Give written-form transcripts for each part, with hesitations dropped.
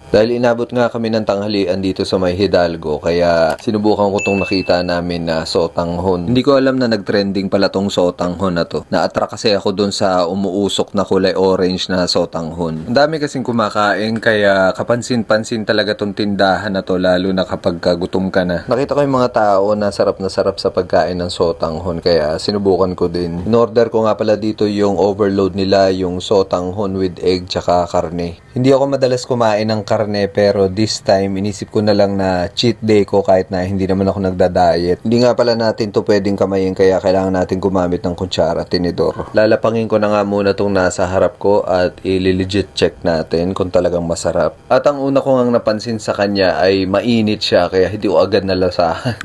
Dahil inabot nga kami ng tanghalian dito sa may Hidalgo, kaya sinubukan ko tong nakita namin na sotanghon. Hindi ko alam na nagtrending pala tong sotanghon na to. Na-attract kasi ako dun sa umuusok na kulay orange na sotanghon. Ang dami kasing kumakain, kaya kapansin-pansin talaga tong tindahan na to, lalo na kapag gutom ka na. Nakita ko yung mga tao na sarap sa pagkain ng sotanghon, kaya sinubukan ko din. In-order ko nga pala dito yung overload nila, yung sotanghon with egg tsaka karne. Hindi ako madalas kumain ng karne, pero this time inisip ko na lang na cheat day ko kahit na hindi naman ako nagda-diet. Hindi nga pala natin to pwedeng kamayin, kaya kailangan natin gumamit ng kutsara, tinidor. Lalapangin ko na nga muna tong nasa harap ko at i-legit check natin kung talagang masarap. At ang una ko ngang napansin sa kanya ay mainit siya, kaya hindi ko agad nalasahan.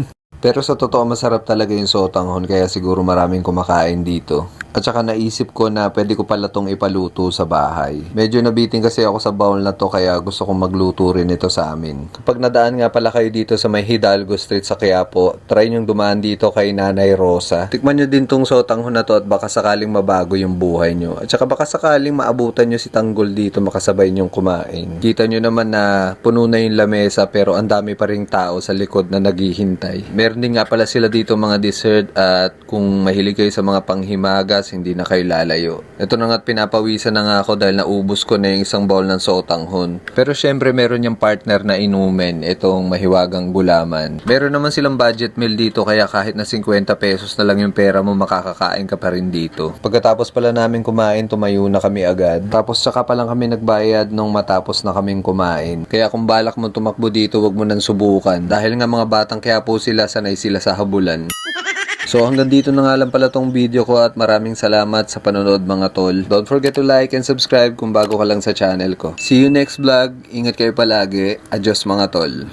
Pero sa totoo masarap talaga yung sotanghon, kaya siguro maraming kumakain dito. At saka naisip ko na pwede ko pala tong ipaluto sa bahay. Medyo nabitin kasi ako sa bowl na to, kaya gusto kong magluto rin ito sa amin. Kapag nadaan nga pala kayo dito sa may Hidalgo Street sa Quiapo, try nyong dumaan dito kay Nanay Rosa. Tikman nyo din tong sotanghon na to at baka sakaling mabago yung buhay nyo. At saka baka sakaling maabutan nyo si Tanggol dito, makasabay nyong kumain. Kita nyo naman na puno na yung lamesa, pero ang dami pa ring tao sa likod na naghihintay. Meron din nga pala sila dito mga dessert, at kung mahilig kayo sa mga panghimagas, hindi na kayo lalayo. Ito na nga't pinapawisan na nga ako dahil naubos ko na yung isang bowl ng sotanghon. Pero syempre meron yung partner na inumin, itong mahiwagang gulaman. Meron naman silang budget meal dito, kaya kahit na 50 pesos na lang yung pera mo, makakakain ka pa rin dito. Pagkatapos pala namin kumain, tumayo na kami agad. Tapos saka pa lang kami nagbayad nung matapos na kaming kumain. Kaya kung balak mo tumakbo dito, wag mo nang subukan. Dahil nga mga batang Quiapo sila, sanay sila sa habulan. So hanggang dito na nga lang pala tong video ko, at maraming salamat sa panonood mga tol. Don't forget to like and subscribe kung bago ka lang sa channel ko. See you next vlog. Ingat kayo palagi. Adios mga tol.